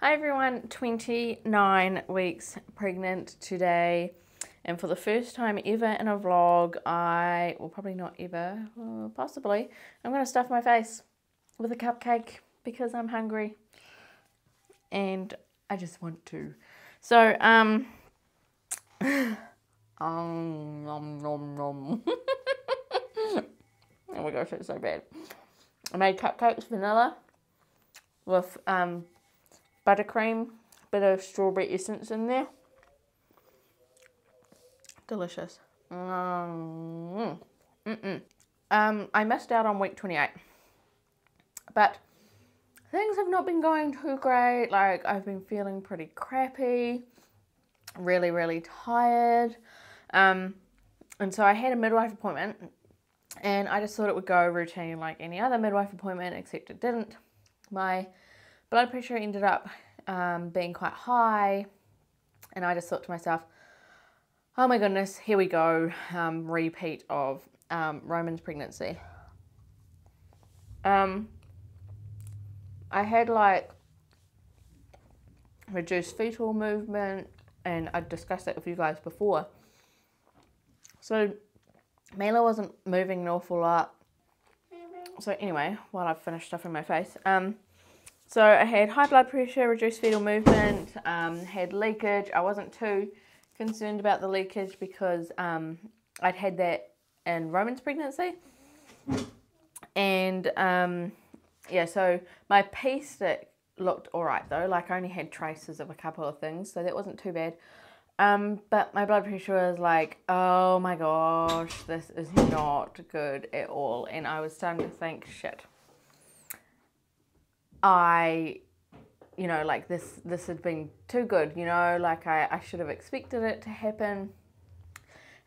Hi everyone, 29 weeks pregnant today, and for the first time ever in a vlog, probably not ever, possibly, I'm going to stuff my face with a cupcake because I'm hungry and I just want to. So, nom nom nom. Oh my gosh, it's so bad. I made cupcakes, vanilla, with buttercream, bit of strawberry essence in there. Delicious. I missed out on week 28, but things have not been going too great. Like, I've been feeling pretty crappy, really tired, and so I had a midwife appointment, and I just thought it would go routine like any other midwife appointment, except it didn't. My blood pressure ended up being quite high, and I just thought to myself, oh my goodness, here we go, repeat of Roman's pregnancy. I had like reduced fetal movement, and I discussed that with you guys before. So Mila wasn't moving an awful lot. So anyway, while I've finished stuffing my face, so I had high blood pressure, reduced fetal movement, had leakage. I wasn't too concerned about the leakage because I'd had that in Roman's pregnancy. And yeah, so my pee stick looked alright though. Like, I only had traces of a couple of things, so that wasn't too bad. But my blood pressure was like, oh my gosh, this is not good at all. And I was starting to think, shit, like this had been too good, like I should have expected it to happen.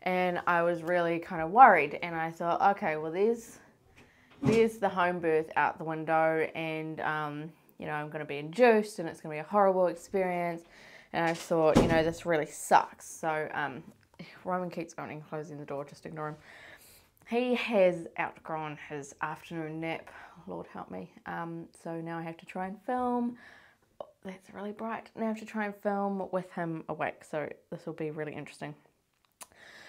And I was really kind of worried, and I thought, okay, well, there's the home birth out the window, and I'm going to be induced, and it's going to be a horrible experience. And I thought, this really sucks. So Roman keeps going and closing the door, just ignore him. He has outgrown his afternoon nap, Lord help me. So now I have to try and film. Oh, that's really bright. Now I have to try and film with him awake, so this will be really interesting.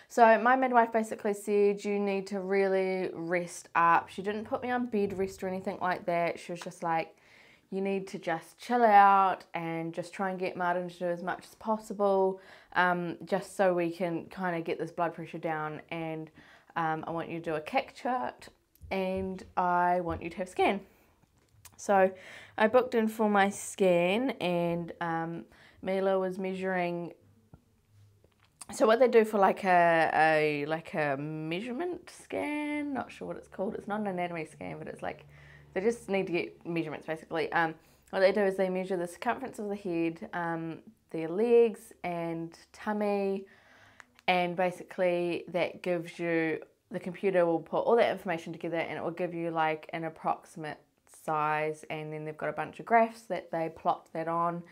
So my midwife basically said, you need to really rest up. She didn't put me on bed rest or anything like that. She was just like, you need to just chill out and just try and get Martin to do as much as possible, just so we can kind of get this blood pressure down. And I want you to do a kick chart, and I want you to have a scan. So I booked in for my scan, and Mila was measuring. So what they do for like a measurement scan, not sure what it's called. It's not an anatomy scan, but it's like, they just need to get measurements basically. What they do is they measure the circumference of the head, their legs and tummy, and basically that gives you, the computer will put all that information together, and it will give you like an approximate size, and then they've got a bunch of graphs that they plot that on.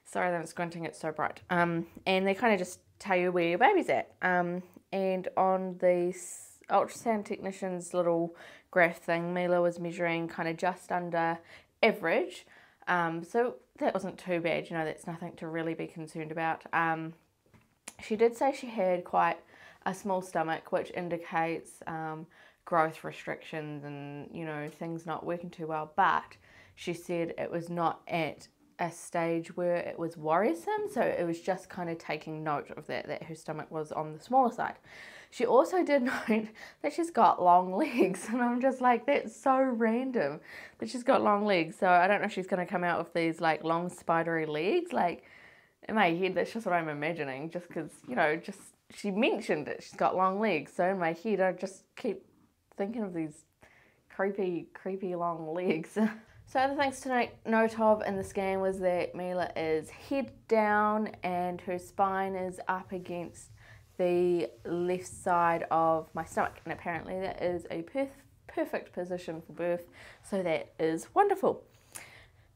Sorry that I'm squinting, it's so bright. And they kind of just tell you where your baby's at. And on the ultrasound technician's little graph thing, Mila was measuring kind of just under average. So that wasn't too bad, that's nothing to really be concerned about. She did say she had quite a small stomach, which indicates growth restrictions and, things not working too well. But she said it was not at a stage where it was worrisome, so it was just kind of taking note of that her stomach was on the smaller side. She also did note that she's got long legs, and I'm just like, that's so random that she's got long legs. So I don't know if she's going to come out with these like long spidery legs. Like, in my head, that's just what I'm imagining, just because, she mentioned that she's got long legs. So in my head, I just keep thinking of these creepy long legs. So other things to take note of in the scan was that Mila is head down and her spine is up against the left side of my stomach, and apparently that is a perfect position for birth, so that is wonderful.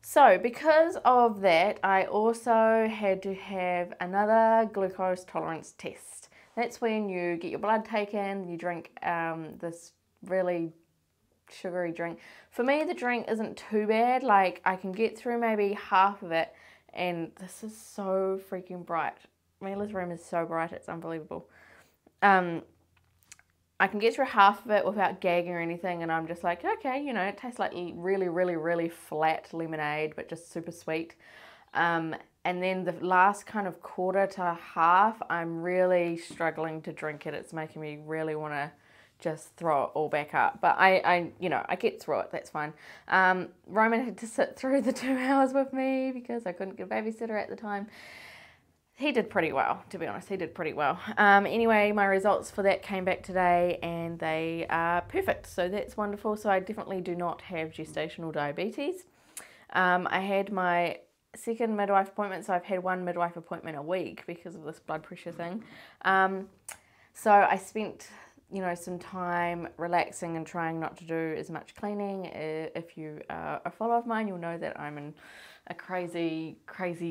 So because of that, I also had to have another glucose tolerance test. That's when you get your blood taken, you drink this really sugary drink. For me, the drink isn't too bad. Like, I can get through maybe half of it and this is so freaking bright. Mila's room is so bright, it's unbelievable. I can get through half of it without gagging or anything, and I'm just like, okay, you know, it tastes like really, really, really flat lemonade, but just super sweet. And then the last kind of quarter to half, I'm really struggling to drink it. It's making me really want to just throw it all back up. But I get through it. That's fine. Roman had to sit through the 2 hours with me because I couldn't get a babysitter at the time. He did pretty well, to be honest. He did pretty well. Anyway, my results for that came back today and they are perfect. So that's wonderful. So I definitely do not have gestational diabetes. I had my second midwife appointment. So I've had one midwife appointment a week because of this blood pressure thing. So I spent, you know, some time relaxing and trying not to do as much cleaning. If you are a follower of mine, you'll know that I'm a crazy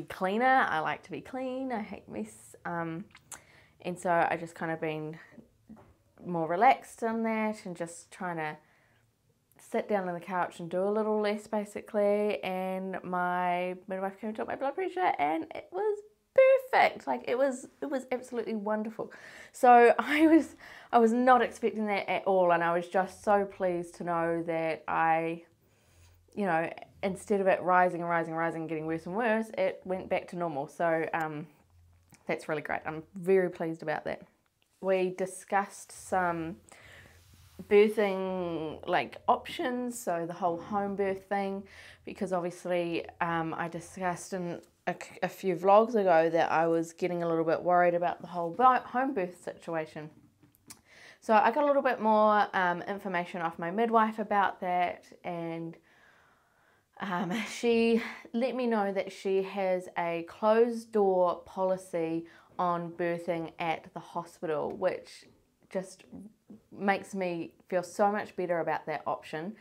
cleaner. I like to be clean. I hate mess. And so I just kind of been more relaxed on that and just trying to sit down on the couch and do a little less was and my midwife came and took my blood pressure and it was perfect. Like it was absolutely wonderful. So I was not expecting that at all, and I was just so pleased to know that I, you know, instead of it rising and rising and rising, getting worse and worse, it went back to normal. So that's really great. I'm very pleased about that. We discussed some birthing like options, so the whole home birth thing, because obviously I discussed in a few vlogs ago that I was getting a little bit worried about the whole home birth situation. So I got a little bit more information off my midwife about that, and she let me know that she has a closed door policy on birthing at the hospital, which just makes me feel so much better about that option.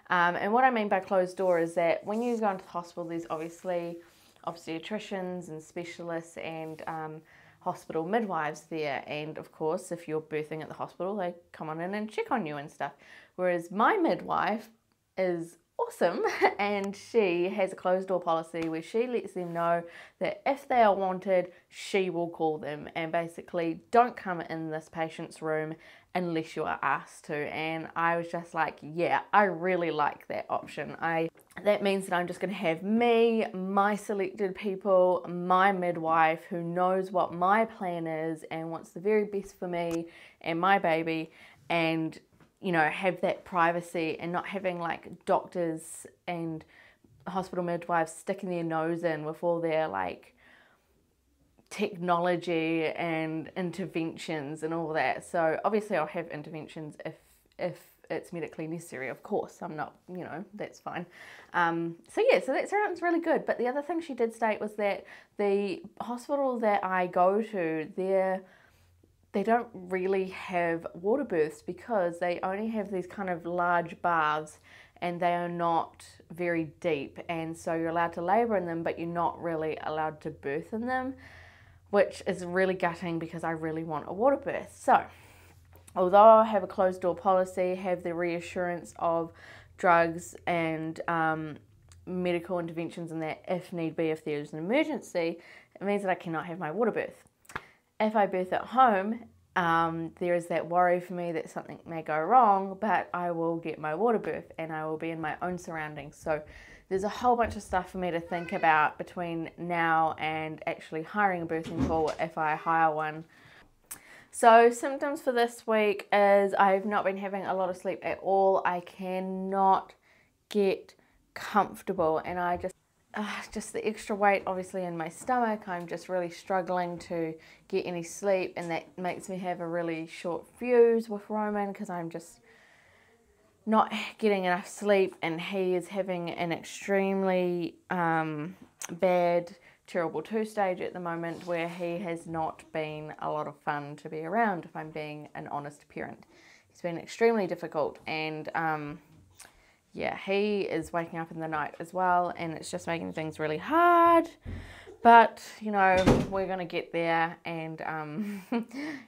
And what I mean by closed door is that when you go into the hospital, there's obviously obstetricians and specialists and hospital midwives there, and of course if you're birthing at the hospital, they come on in and check on you and stuff. Whereas my midwife is awesome and she has a closed door policy where she lets them know that if they are wanted, she will call them, and basically don't come in this patient's room unless you are asked to. And I was just like, yeah, I really like that option. That means that I'm just going to have me, my selected people, my midwife who knows what my plan is and wants the very best for me and my baby, and you know, have that privacy and not having like doctors and hospital midwives sticking their nose in with all their like technology and interventions and all that. So obviously I'll have interventions if it's medically necessary, of course. I'm not, you know, that's fine. So yeah, so that sounds really good. But the other thing she did state was that the hospital that I go to, they don't really have water births because they only have these kind of large baths and they are not very deep, and so you're allowed to labour in them but you're not really allowed to birth in them, which is really gutting because I really want a water birth. So although I have a closed door policy, have the reassurance of drugs and medical interventions and that if need be, if there's an emergency, it means that I cannot have my water birth. If I birth at home, there is that worry for me that something may go wrong, but I will get my water birth and I will be in my own surroundings. So there's a whole bunch of stuff for me to think about between now and actually hiring a birthing pool if I hire one. So symptoms for this week is I've not been having a lot of sleep at all. I cannot get comfortable, and I just the extra weight obviously in my stomach, I'm just really struggling to get any sleep, and that makes me have a really short fuse with Roman because I'm just not getting enough sleep, and he is having an extremely bad terrible 2 stage at the moment where he has not been a lot of fun to be around, if I'm being an honest parent. He's been extremely difficult, and yeah, he is waking up in the night as well, and it's just making things really hard. But, you know, we're going to get there, and,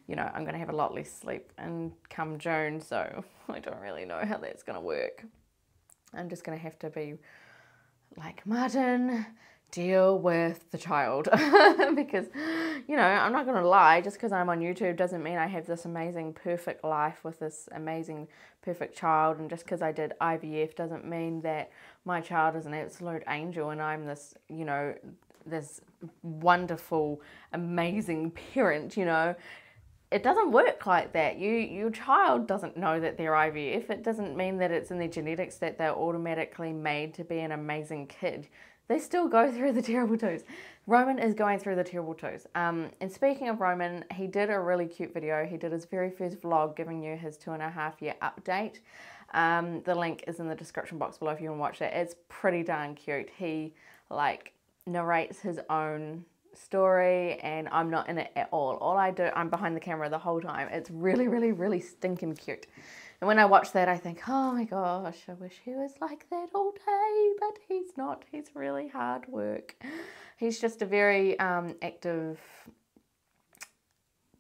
you know, I'm going to have a lot less sleep and come June, so I don't really know how that's going to work. I'm just going to have to be like Martin, deal with the child. Because, you know, I'm not going to lie, just because I'm on YouTube doesn't mean I have this amazing, perfect life with this amazing, perfect child. And just because I did IVF doesn't mean that my child is an absolute angel and I'm this, you know, this wonderful, amazing parent, you know. It doesn't work like that. Your child doesn't know that they're IVF. It doesn't mean that it's in their genetics that they're automatically made to be an amazing kid. They still go through the terrible twos. Roman is going through the terrible twos. And speaking of Roman, he did a really cute video. He did his very first vlog giving you his 2.5-year update. The link is in the description box below if you want to watch that. It's pretty darn cute. He like narrates his own story and I'm not in it at all. All I do, I'm behind the camera the whole time. It's really, really, really stinking cute. And when I watch that, I think, oh my gosh, I wish he was like that all day, but he's not. He's really hard work. He's just a very active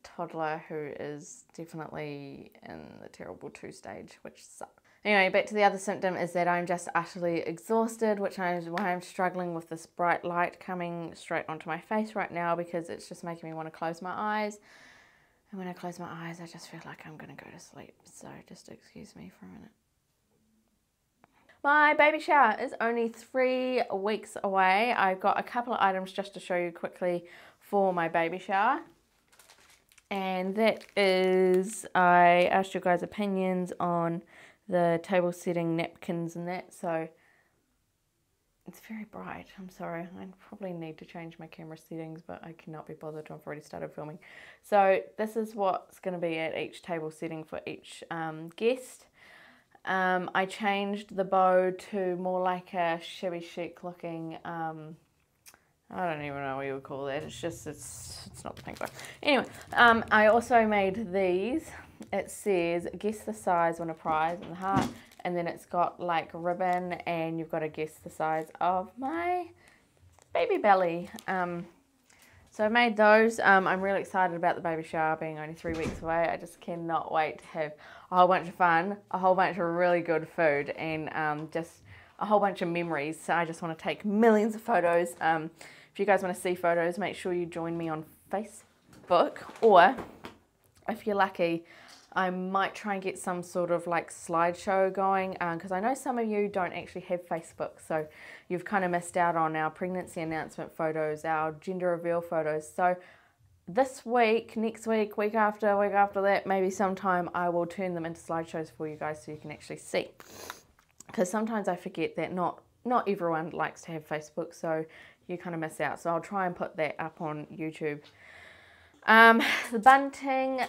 toddler who is definitely in the terrible 2 stage, which sucks. Anyway, back to the other symptom is that I'm just utterly exhausted, which is why I'm struggling with this bright light coming straight onto my face right now, because it's just making me want to close my eyes. And when I close my eyes, I just feel like I'm going to go to sleep. So just excuse me for a minute. My baby shower is only 3 weeks away. I've got a couple of items just to show you quickly for my baby shower. And that is, I asked your guys' opinions on the table setting napkins and that, so it's very bright. I'm sorry, I probably need to change my camera settings, but I cannot be bothered. I've already started filming. So this is what's going to be at each table setting for each guest. I changed the bow to more like a shabby chic looking, I don't even know what you would call that. It's just, it's not the pink bow. Anyway, I also made these. It says, guess the size, win a prize, in the heart. And then it's got like ribbon and you've got to guess the size of my baby belly. So I made those. I'm really excited about the baby shower being only 3 weeks away. I just cannot wait to have a whole bunch of fun, a whole bunch of really good food, and just a whole bunch of memories. So I just want to take millions of photos. If you guys want to see photos, make sure you join me on Facebook, or if you're lucky, I might try and get some sort of like slideshow going, because I know some of you don't actually have Facebook, so you've kind of missed out on our pregnancy announcement photos, our gender reveal photos. So this week, next week, week after that, maybe sometime I will turn them into slideshows for you guys so you can actually see. Because sometimes I forget that not everyone likes to have Facebook, so you kind of miss out. So I'll try and put that up on YouTube. The bunting,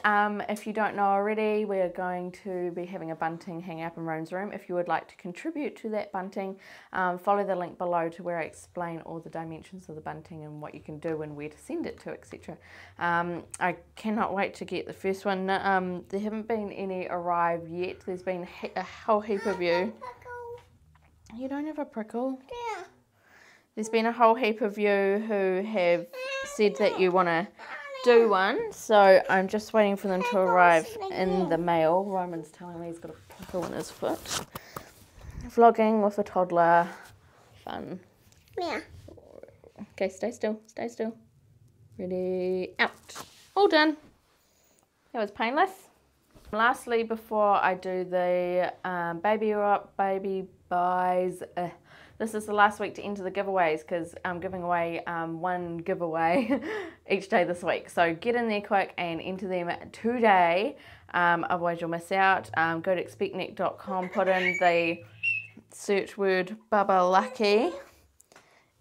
if you don't know already, we're going to be having a bunting hang up in Rome's room. If you would like to contribute to that bunting, follow the link below to where I explain all the dimensions of the bunting and what you can do and where to send it to, etc. I cannot wait to get the first one. There haven't been any arrive yet. There's been a whole heap of you. You don't have a prickle? Yeah. There's been a whole heap of you who have said that you want to do one, so I'm just waiting for them to arrive in the mail. Roman's telling me he's got a prickle in his foot. Vlogging with a toddler. Fun. Yeah. Okay, stay still. Stay still. Ready, out. All done. That was painless. Lastly, before I do the baby buys, this is the last week to enter the giveaways, because I'm giving away one giveaway each day this week. So get in there quick and enter them today, otherwise you'll miss out. Go to expectnet.com, put in the search word Bubba Lucky,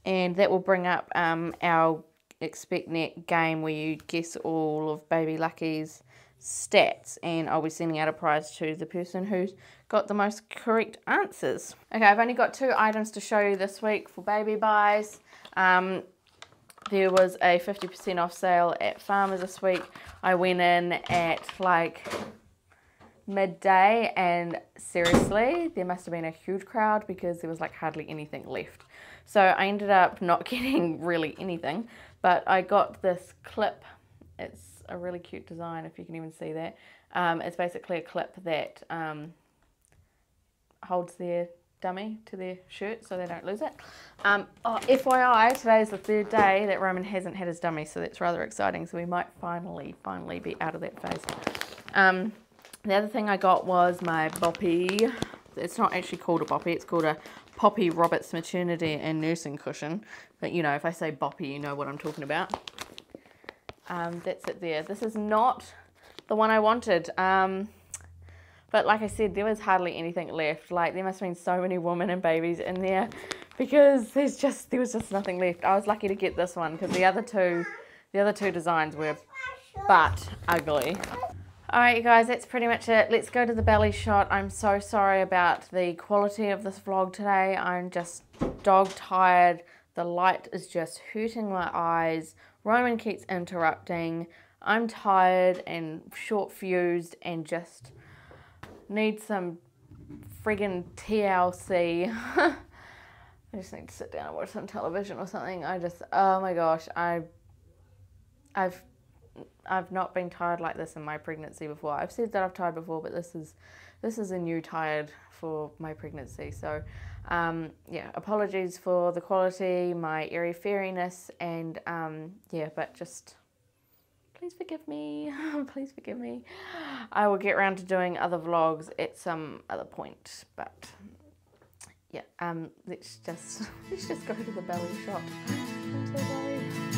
and that will bring up our ExpectNet game where you guess all of Baby Lucky's stats, and I'll be sending out a prize to the person who's got the most correct answers. Okay, I've only got 2 items to show you this week for baby buys. There was a 50% off sale at Farmers this week. I went in at like midday, and seriously, there must have been a huge crowd because there was like hardly anything left. So I ended up not getting really anything, but I got this clip. It's a really cute design, if you can even see that. It's basically a clip that holds their dummy to their shirt so they don't lose it. Oh, FYI, today is the 3rd day that Roman hasn't had his dummy, so that's rather exciting. So we might finally be out of that phase. The other thing I got was my boppy. It's not actually called a boppy, it's called a Poppy Roberts Maternity and Nursing Cushion. But you know, if I say boppy, you know what I'm talking about. That's it there. This is not the one I wanted. But like I said, there was hardly anything left. Like, there must have been so many women and babies in there because there was just nothing left. I was lucky to get this one because the other two designs were but ugly. Alright you guys, that's pretty much it. Let's go to the belly shot. I'm so sorry about the quality of this vlog today. I'm just dog tired. The light is just hurting my eyes. Roman keeps interrupting. I'm tired and short fused and just need some friggin' TLC. I just need to sit down and watch some television or something. Oh my gosh, I've not been tired like this in my pregnancy before. I've said that I've tired before, but this is a new tired for my pregnancy. So yeah, apologies for the quality, my airy-fairiness, and yeah, but just please forgive me. Please forgive me. I will get around to doing other vlogs at some other point, but yeah, let's just go to the belly shot. I'm so sorry.